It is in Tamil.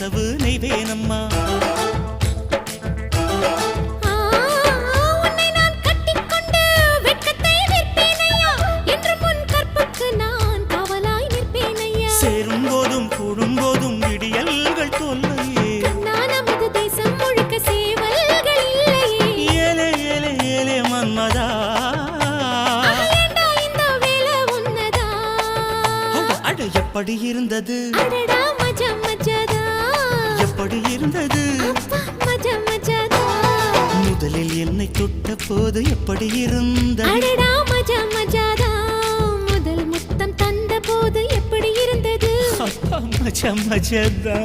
நெசவு நெய்வேனம்மா. சேரும் போதும் கூடும் போதும் விடியல்கள் தொல்லையே. நமது தேசம் முழுக்க சேவல்கள் இல்லையே. ஏலே ஏலே ஏலே மன்மதா, இந்த வேலை உன்னதா. அட எப்படி இருந்தது, அடடா மஜா மஜாதா. எப்படி இருந்தது, மஜா மஜாதா. முதலில் என்னை தொட்ட போது எப்படி இருந்தது, அடடா மஜா மஜாதா. முதல் முத்தம் தந்த போது எப்படி இருந்தது, மஜா மஜாதா.